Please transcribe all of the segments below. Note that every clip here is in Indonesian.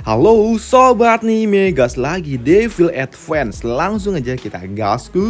Halo sobat nih, Megas lagi Devil Advance. Langsung aja kita gasku.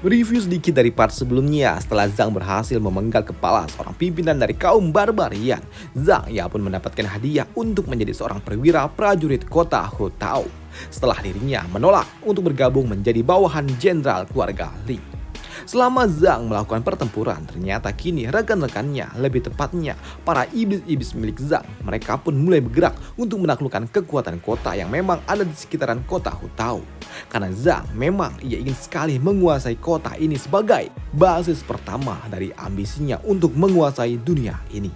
Review sedikit dari part sebelumnya. Setelah Zhang berhasil memenggal kepala seorang pimpinan dari kaum barbarian, Zhang ia pun mendapatkan hadiah untuk menjadi seorang perwira prajurit kota Hutao. Setelah dirinya menolak untuk bergabung menjadi bawahan jenderal keluarga Li. Selama Zhang melakukan pertempuran, ternyata kini rekan-rekannya, lebih tepatnya para iblis-iblis milik Zhang, mereka pun mulai bergerak untuk menaklukkan kekuatan kota yang memang ada di sekitaran kota Hutao. Karena Zhang memang ia ingin sekali menguasai kota ini sebagai basis pertama dari ambisinya untuk menguasai dunia ini.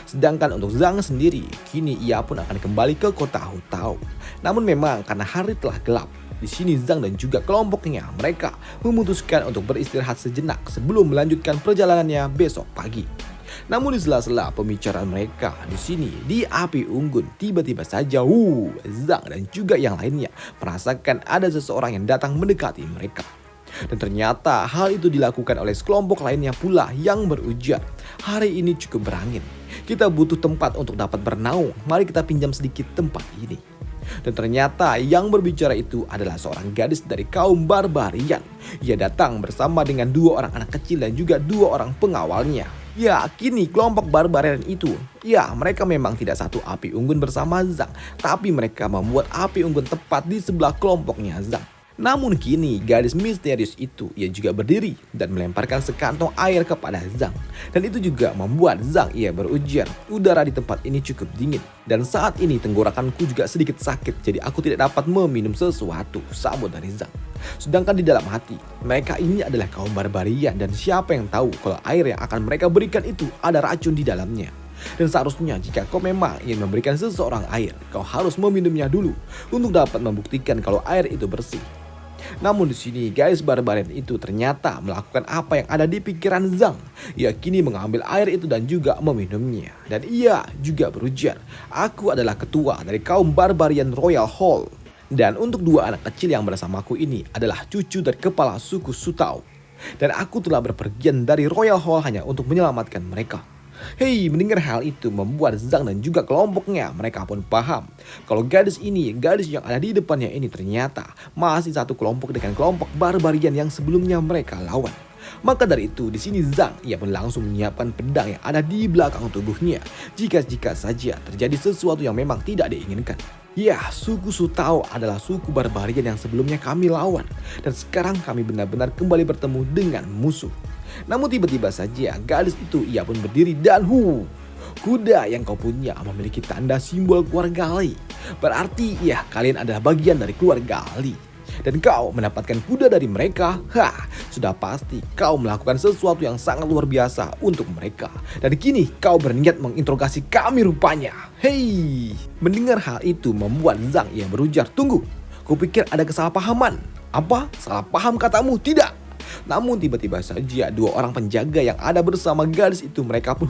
Sedangkan untuk Zhang sendiri, kini ia pun akan kembali ke kota Hutao. Namun memang karena hari telah gelap, di sini Zhang dan juga kelompoknya mereka memutuskan untuk beristirahat sejenak sebelum melanjutkan perjalanannya besok pagi. Namun di sela-sela pembicaraan mereka di sini di api unggun, tiba-tiba saja Zhang dan juga yang lainnya merasakan ada seseorang yang datang mendekati mereka. Dan ternyata hal itu dilakukan oleh sekelompok lainnya pula yang berujar, hari ini cukup berangin, kita butuh tempat untuk dapat bernaung, mari kita pinjam sedikit tempat ini. Dan ternyata yang berbicara itu adalah seorang gadis dari kaum barbarian. Ia datang bersama dengan dua orang anak kecil dan juga dua orang pengawalnya. Ya, kini kelompok barbarian itu, ya mereka memang tidak satu api unggun bersama Zhang, tapi mereka membuat api unggun tepat di sebelah kelompoknya Zhang. Namun kini gadis misterius itu ia juga berdiri dan melemparkan sekantong air kepada Zhang. Dan itu juga membuat Zhang ia berujar, udara di tempat ini cukup dingin. Dan saat ini tenggorokanku juga sedikit sakit, jadi aku tidak dapat meminum sesuatu, sambut dari Zhang. Sedangkan di dalam hati, mereka ini adalah kaum barbarian dan siapa yang tahu kalau air yang akan mereka berikan itu ada racun di dalamnya. Dan seharusnya jika kau memang ingin memberikan seseorang air, kau harus meminumnya dulu untuk dapat membuktikan kalau air itu bersih. Namun di sini guys, barbarian itu ternyata melakukan apa yang ada di pikiran Zhang. Ia kini mengambil air itu dan juga meminumnya. Dan ia juga berujar, aku adalah ketua dari kaum barbarian Royal Hall. Dan untuk dua anak kecil yang bersamaku ini adalah cucu dari kepala suku Sutao. Dan aku telah berpergian dari Royal Hall hanya untuk menyelamatkan mereka. Hei, mendengar hal itu membuat Zhang dan juga kelompoknya mereka pun paham kalau gadis yang ada di depannya ini ternyata masih satu kelompok dengan kelompok barbarian yang sebelumnya mereka lawan. Maka dari itu di sini Zhang ia pun langsung menyiapkan pedang yang ada di belakang tubuhnya jika saja terjadi sesuatu yang memang tidak diinginkan. Ya, suku Sutao adalah suku barbarian yang sebelumnya kami lawan dan sekarang kami benar-benar kembali bertemu dengan musuh. Namun tiba-tiba saja gadis itu ia pun berdiri dan kuda yang kau punya memiliki tanda simbol keluarga Li. Berarti ya kalian adalah bagian dari keluarga Li. Dan kau mendapatkan kuda dari mereka, sudah pasti kau melakukan sesuatu yang sangat luar biasa untuk mereka. Dan kini kau berniat menginterogasi kami rupanya. Hei, mendengar hal itu membuat Zhang yang berujar, tunggu, kupikir ada kesalahpahaman. Apa? Salah paham katamu? Tidak. Namun tiba-tiba saja dua orang penjaga yang ada bersama gadis itu mereka pun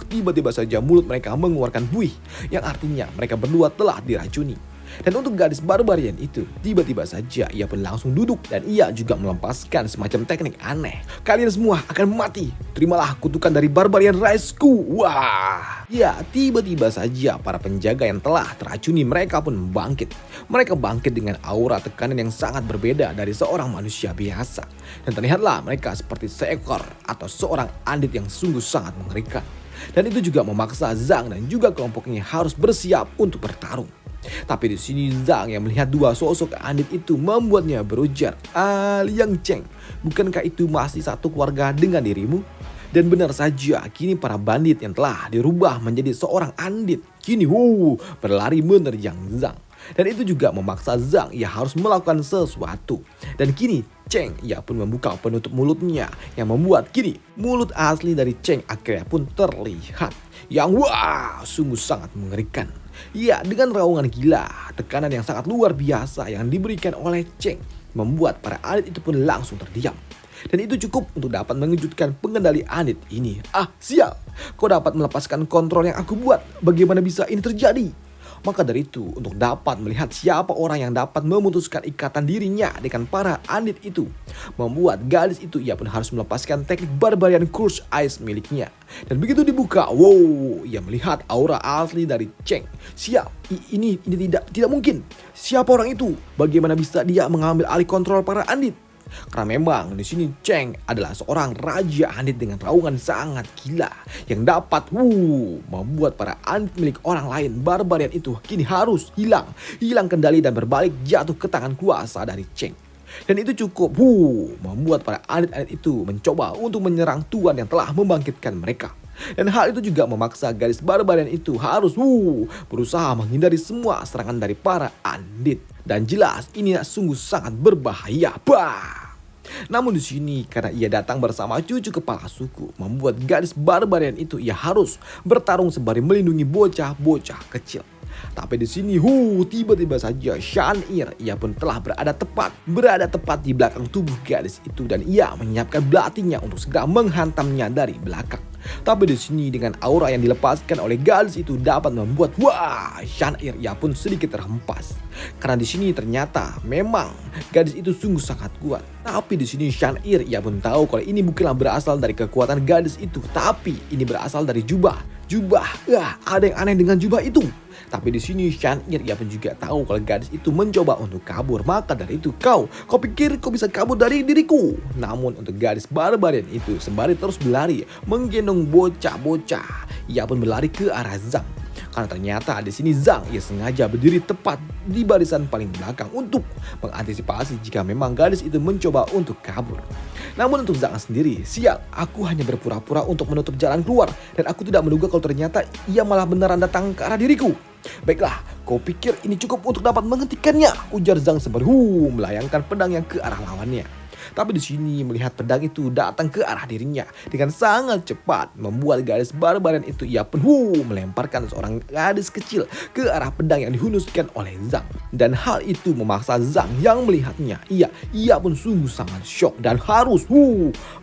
tiba-tiba saja mulut mereka mengeluarkan buih yang artinya mereka berdua telah diracuni. Dan untuk gadis barbarian itu tiba-tiba saja ia pun langsung duduk dan ia juga melepaskan semacam teknik aneh. Kalian semua akan mati, terimalah kutukan dari barbarian raisku. Ya, tiba-tiba saja para penjaga yang telah teracuni mereka pun bangkit. Mereka bangkit dengan aura tekanan yang sangat berbeda dari seorang manusia biasa. Dan terlihatlah mereka seperti seekor atau seorang andit yang sungguh sangat mengerikan. Dan itu juga memaksa Zhang dan juga kelompoknya harus bersiap untuk bertarung. Tapi di sini Zhang yang melihat dua sosok andit itu membuatnya berujar, Liang Cheng, bukankah itu masih satu keluarga dengan dirimu? Dan benar saja, kini para bandit yang telah dirubah menjadi seorang andit kini berlari menerjang Zhang. Dan itu juga memaksa Zhang ia harus melakukan sesuatu. Dan kini Cheng ia pun membuka penutup mulutnya yang membuat kini mulut asli dari Cheng akhirnya pun terlihat yang sungguh sangat mengerikan. Ya, dengan raungan gila, tekanan yang sangat luar biasa yang diberikan oleh Cheng membuat para andit itu pun langsung terdiam. Dan itu cukup untuk dapat mengejutkan pengendali andit ini. Sial, kau dapat melepaskan kontrol yang aku buat. Bagaimana bisa ini terjadi? Maka dari itu, untuk dapat melihat siapa orang yang dapat memutuskan ikatan dirinya dengan para Undead itu, membuat gadis itu ia pun harus melepaskan teknik Barbarian Curse Ice miliknya. Dan begitu dibuka, wow, ia melihat aura asli dari Cheng. Siap, ini tidak mungkin. Siapa orang itu? Bagaimana bisa dia mengambil alih kontrol para Undead? Karena memang di sini Cheng adalah seorang raja Undead dengan raungan sangat gila yang dapat membuat para Undead milik orang lain Barbarian itu kini harus hilang kendali dan berbalik jatuh ke tangan kuasa dari Cheng. Dan itu cukup membuat para Undead itu mencoba untuk menyerang Tuan yang telah membangkitkan mereka. Dan hal itu juga memaksa gadis Barbarian itu harus berusaha menghindari semua serangan dari para Undead. Dan jelas ini sungguh sangat berbahaya. Namun di sini karena ia datang bersama cucu kepala suku, membuat gadis Barbarian itu ia harus bertarung sembari melindungi bocah-bocah kecil. Tapi di sini tiba-tiba saja Shan'ir ia pun telah berada tepat di belakang tubuh gadis itu dan ia menyiapkan belatinya untuk segera menghantamnya dari belakang. Tapi di sini dengan aura yang dilepaskan oleh gadis itu dapat membuat Shan'ir ia pun sedikit terhempas. Karena di sini ternyata memang gadis itu sungguh sangat kuat. Tapi di sini Shan'ir ia pun tahu kalau ini bukanlah berasal dari kekuatan gadis itu, tapi ini berasal dari jubah. Ada yang aneh dengan jubah itu. Tapi di sini Shan'ir ia pun juga tahu kalau gadis itu mencoba untuk kabur. Maka dari itu kau pikir kau bisa kabur dari diriku? Namun untuk gadis Barbarian itu sembari terus berlari menggendong bocah-bocah, ia pun berlari ke arah Zhang. Karena ternyata di sini Zhang ia sengaja berdiri tepat di barisan paling belakang untuk mengantisipasi jika memang gadis itu mencoba untuk kabur. Namun untuk Zhang sendiri, sial, aku hanya berpura-pura untuk menutup jalan keluar dan aku tidak menduga kalau ternyata ia malah beneran datang ke arah diriku. Baiklah, kau pikir ini cukup untuk dapat menghentikannya? Ujar Zhang sembari melayangkan pedangnya ke arah lawannya. Tapi di sini melihat pedang itu datang ke arah dirinya dengan sangat cepat, membuat gadis Barbarian itu ia pun melemparkan seorang gadis kecil ke arah pedang yang dihunuskan oleh Zhang. Dan hal itu memaksa Zhang yang melihatnya. Ia pun sungguh sangat syok dan harus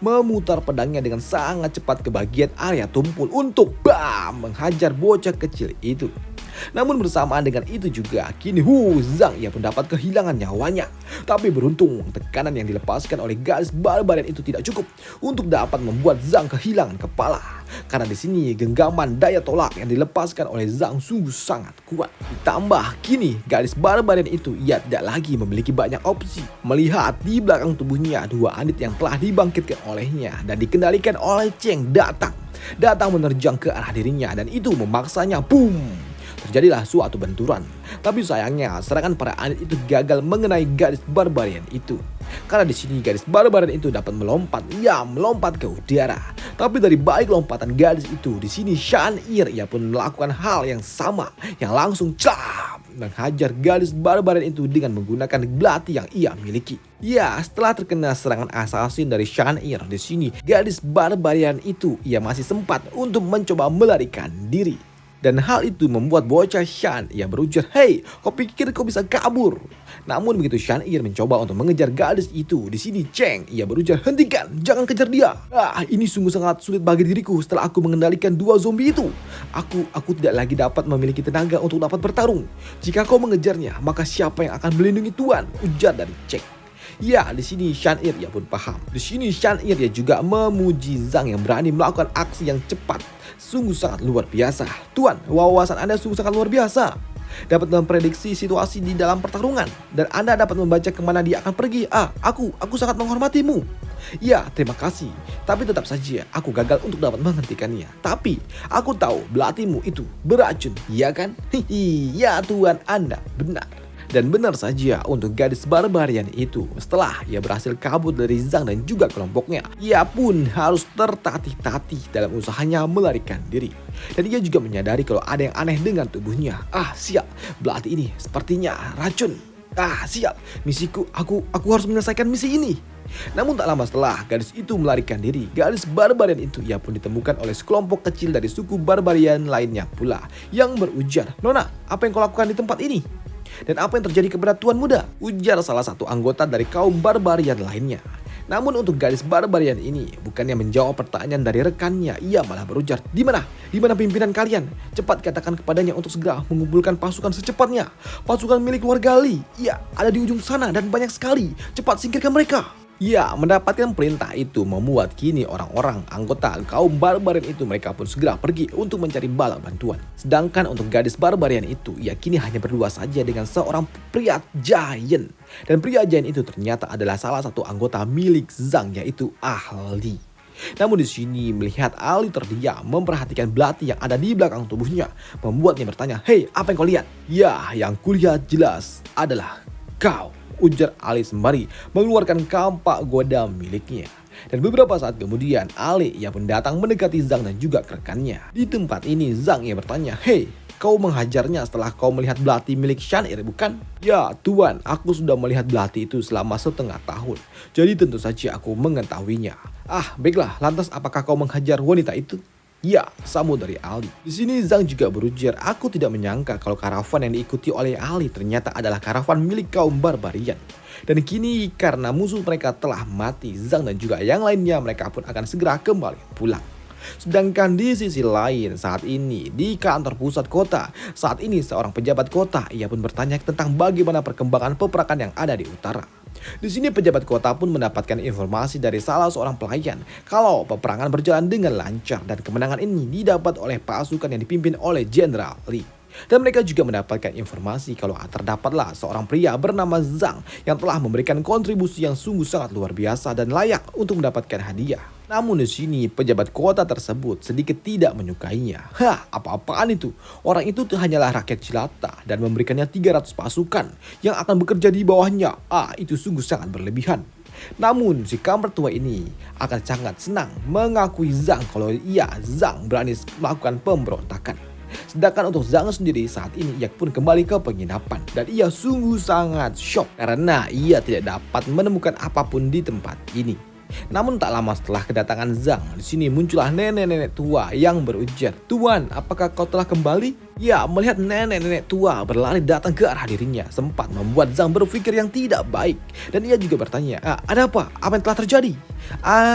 memutar pedangnya dengan sangat cepat ke bagian area tumpul untuk menghajar bocah kecil itu. Namun bersamaan dengan itu juga kini Zhang ia pun dapat kehilangan nyawanya. Tapi beruntung tekanan yang dilepaskan oleh gadis Barbarian itu tidak cukup untuk dapat membuat Zhang kehilangan kepala. Karena di sini genggaman daya tolak yang dilepaskan oleh Zhang sungguh sangat kuat. Ditambah kini gadis Barbarian itu ia tidak lagi memiliki banyak opsi. Melihat di belakang tubuhnya dua Undead yang telah dibangkitkan olehnya dan dikendalikan oleh Cheng datang menerjang ke arah dirinya dan itu memaksanya terjadilah suatu benturan. Tapi sayangnya serangan para Undead itu gagal mengenai gadis Barbarian itu. Karena di sini gadis Barbarian itu dapat melompat ke udara. Tapi dari balik lompatan gadis itu, di sini Shan'ir ia pun melakukan hal yang sama yang langsung menghajar gadis Barbarian itu dengan menggunakan belati yang ia miliki. Ya, setelah terkena serangan assassin dari Shan'ir, di sini gadis Barbarian itu ia masih sempat untuk mencoba melarikan diri. Dan hal itu membuat bocah Shan ia berujar, "Hei, kau pikir kau bisa kabur?" Namun begitu Shan'ir mencoba untuk mengejar gadis itu, di sini Cheng ia berujar, "Hentikan, jangan kejar dia. Ini sungguh sangat sulit bagi diriku setelah aku mengendalikan dua zombie itu. Aku tidak lagi dapat memiliki tenaga untuk dapat bertarung. Jika kau mengejarnya, maka siapa yang akan melindungi Tuan?" ujar dari Cheng. Ya, di sini Shan'ir ia pun paham. Di sini Shan'ir ia juga memuji Zhang yang berani melakukan aksi yang cepat. Sungguh sangat luar biasa. Tuan, wawasan Anda sungguh sangat luar biasa. Dapat memprediksi situasi di dalam pertarungan dan Anda dapat membaca kemana dia akan pergi. Aku sangat menghormatimu. Ya, terima kasih. Tapi tetap saja aku gagal untuk dapat menghentikannya. Tapi aku tahu belatimu itu beracun, ya kan? Ya Tuan, Anda benar. Dan benar saja untuk gadis Barbarian itu, setelah ia berhasil kabur dari Zhang dan juga kelompoknya, ia pun harus tertatih-tatih dalam usahanya melarikan diri. Dan ia juga menyadari kalau ada yang aneh dengan tubuhnya. Sial, belati ini sepertinya racun. Sial, misiku, aku harus menyelesaikan misi ini. Namun tak lama setelah gadis itu melarikan diri, gadis Barbarian itu ia pun ditemukan oleh sekelompok kecil dari suku Barbarian lainnya pula yang berujar, "Nona, apa yang kau lakukan di tempat ini? Dan apa yang terjadi kepada Tuan Muda?" ujar salah satu anggota dari kaum Barbarian lainnya. Namun untuk gadis barbarian ini, bukannya menjawab pertanyaan dari rekannya, ia malah berujar, "Di mana? Di mana pimpinan kalian? Cepat katakan kepadanya untuk segera mengumpulkan pasukan secepatnya. Pasukan milik warga Li, iya, ada di ujung sana dan banyak sekali. Cepat singkirkan mereka." Ya, mendapatkan perintah itu membuat kini orang-orang anggota kaum barbarian itu mereka pun segera pergi untuk mencari bala bantuan. Sedangkan untuk gadis barbarian itu, ia kini hanya berdua saja dengan seorang pria giant. Dan pria giant itu ternyata adalah salah satu anggota milik Zhang, yaitu Ali. Namun di sini melihat Ali terdiam memperhatikan belati yang ada di belakang tubuhnya, membuatnya bertanya, "Hei, apa yang kau lihat?" "Ya, yang kulihat jelas adalah kau," ujar Ali sembari mengeluarkan kampak godam miliknya. Dan beberapa saat kemudian Ali ia pun datang mendekati Zhang dan juga rekannya. Di tempat ini Zhang ia bertanya, "Hei, kau menghajarnya setelah kau melihat belati milik Shan'ir, bukan?" "Ya Tuan, aku sudah melihat belati itu selama setengah tahun. Jadi tentu saja aku mengetahuinya." "Ah, baiklah, lantas apakah kau menghajar wanita itu?" "Ya," sambut dari Ali. Di sini Zhang juga berujar, "Aku tidak menyangka kalau karavan yang diikuti oleh Ali ternyata adalah karavan milik kaum barbarian. Dan kini karena musuh mereka telah mati, Zhang dan juga yang lainnya mereka pun akan segera kembali pulang." Sedangkan di sisi lain saat ini di kantor pusat kota, saat ini seorang pejabat kota ia pun bertanya tentang bagaimana perkembangan peperangan yang ada di utara. Di sini pejabat kota pun mendapatkan informasi dari salah seorang pelayan kalau peperangan berjalan dengan lancar dan kemenangan ini didapat oleh pasukan yang dipimpin oleh Jenderal Li. Dan mereka juga mendapatkan informasi kalau terdapatlah seorang pria bernama Zhang yang telah memberikan kontribusi yang sungguh sangat luar biasa dan layak untuk mendapatkan hadiah. Namun di sini pejabat kota tersebut sedikit tidak menyukainya. Apa-apaan itu? Orang itu hanyalah rakyat jelata dan memberikannya 300 pasukan yang akan bekerja di bawahnya. Itu sungguh sangat berlebihan. Namun si kamper tua ini akan sangat senang mengakui Zhang kalau Zhang berani melakukan pemberontakan. Sedangkan untuk Zhang sendiri saat ini ia pun kembali ke penginapan dan ia sungguh sangat shock karena ia tidak dapat menemukan apapun di tempat ini. Namun tak lama setelah kedatangan Zhang, di sini muncullah nenek-nenek tua yang berujar, "Tuan, apakah kau telah kembali?" Ya, melihat nenek-nenek tua berlari datang ke arah dirinya sempat membuat Zhang berpikir yang tidak baik. Dan ia juga bertanya, "Ada apa? Apa yang telah terjadi?"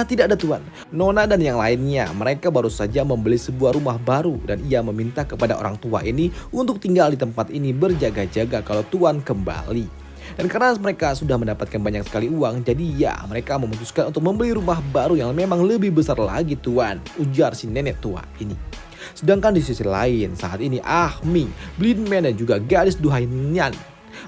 Tidak ada Tuan. Nona dan yang lainnya mereka baru saja membeli sebuah rumah baru dan ia meminta kepada orang tua ini untuk tinggal di tempat ini berjaga-jaga kalau Tuan kembali. Dan karena mereka sudah mendapatkan banyak sekali uang, jadi mereka memutuskan untuk membeli rumah baru yang memang lebih besar lagi Tuan, ujar si nenek tua ini. Sedangkan di sisi lain saat ini Ming, Blind Man dan juga gadis duhai Nian,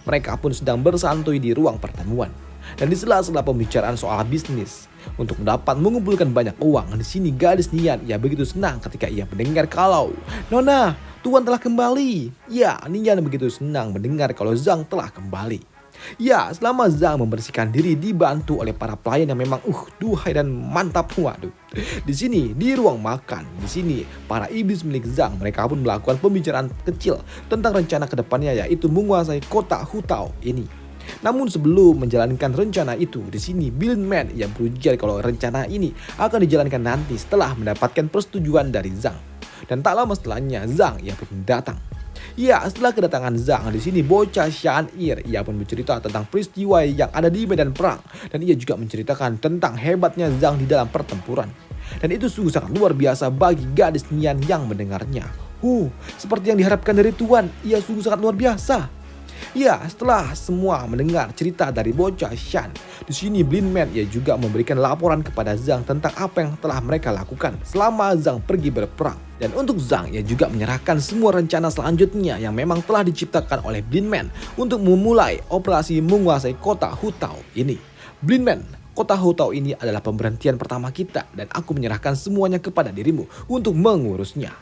mereka pun sedang bersantuy di ruang pertemuan. Dan di sela-sela pembicaraan soal bisnis untuk dapat mengumpulkan banyak uang, di sini gadis Nian begitu senang ketika ia mendengar kalau "Nona, Tuan telah kembali." Ya, Nian begitu senang mendengar kalau Zhang telah kembali. Ya, selama Zhang membersihkan diri dibantu oleh para pelayan yang memang duhai dan mantap. Waduh. Di sini di ruang makan, di sini para iblis milik Zhang mereka pun melakukan pembicaraan kecil tentang rencana kedepannya yaitu menguasai kota Hutao ini. Namun sebelum menjalankan rencana itu, di sini Blind Man yang berujar kalau rencana ini akan dijalankan nanti setelah mendapatkan persetujuan dari Zhang. Dan tak lama setelahnya Zhang pun datang. Ya, setelah kedatangan Zhang di sini bocah Shan'ir ia pun bercerita tentang peristiwa yang ada di medan perang dan ia juga menceritakan tentang hebatnya Zhang di dalam pertempuran. Dan itu sungguh sangat luar biasa bagi gadis Nian yang mendengarnya. Seperti yang diharapkan dari Tuan, ia sungguh sangat luar biasa. Ya, setelah semua mendengar cerita dari bocah Shan, di sini Blind Man ia juga memberikan laporan kepada Zhang tentang apa yang telah mereka lakukan selama Zhang pergi berperang. Dan untuk Zhang ia juga menyerahkan semua rencana selanjutnya yang memang telah diciptakan oleh Blind Man untuk memulai operasi menguasai kota Hutao ini. Blind Man, kota Hutao ini adalah pemberhentian pertama kita dan aku menyerahkan semuanya kepada dirimu untuk mengurusnya.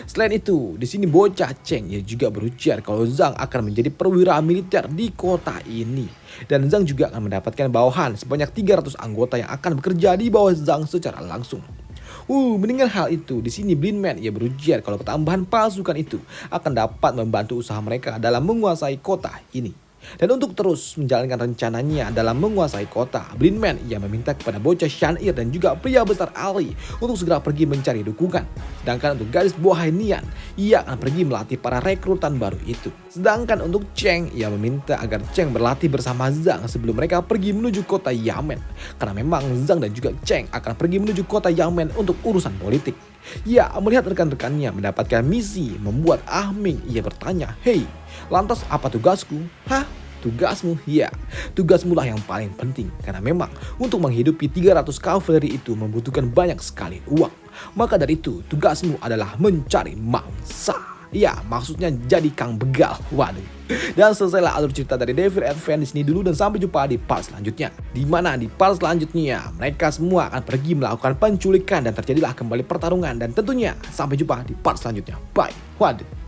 Selain itu, di sini bocah Cheng ia juga berujar kalau Zhang akan menjadi perwira militer di kota ini. Dan Zhang juga akan mendapatkan bawahan sebanyak 300 anggota yang akan bekerja di bawah Zhang secara langsung. Mendengar hal itu, di sini Blind Man ia berujar kalau tambahan pasukan itu akan dapat membantu usaha mereka dalam menguasai kota ini. Dan untuk terus menjalankan rencananya dalam menguasai kota, Blind Man ia meminta kepada bocah Shan'ir dan juga pria besar Ali untuk segera pergi mencari dukungan. Sedangkan untuk gadis buah Nian, ia akan pergi melatih para rekrutan baru itu. Sedangkan untuk Cheng, ia meminta agar Cheng berlatih bersama Zhang sebelum mereka pergi menuju kota Yamen. Karena memang Zhang dan juga Cheng akan pergi menuju kota Yamen untuk urusan politik. Ya, melihat rekan-rekannya mendapatkan misi membuat Ah Ming, ia bertanya, "Hei, lantas apa tugasku?" "Hah? Tugasmu?" "Ya, tugasmu lah yang paling penting. Karena memang untuk menghidupi 300 kavaleri itu membutuhkan banyak sekali uang. Maka dari itu, tugasmu adalah mencari mangsa." Ya, maksudnya jadi Kang Begal. Waduh. Dan selesailah alur cerita dari Devil Advent di sini dulu, dan sampai jumpa di part selanjutnya. Di mana di part selanjutnya mereka semua akan pergi melakukan penculikan dan terjadilah kembali pertarungan, dan tentunya sampai jumpa di part selanjutnya. Bye. Waduh.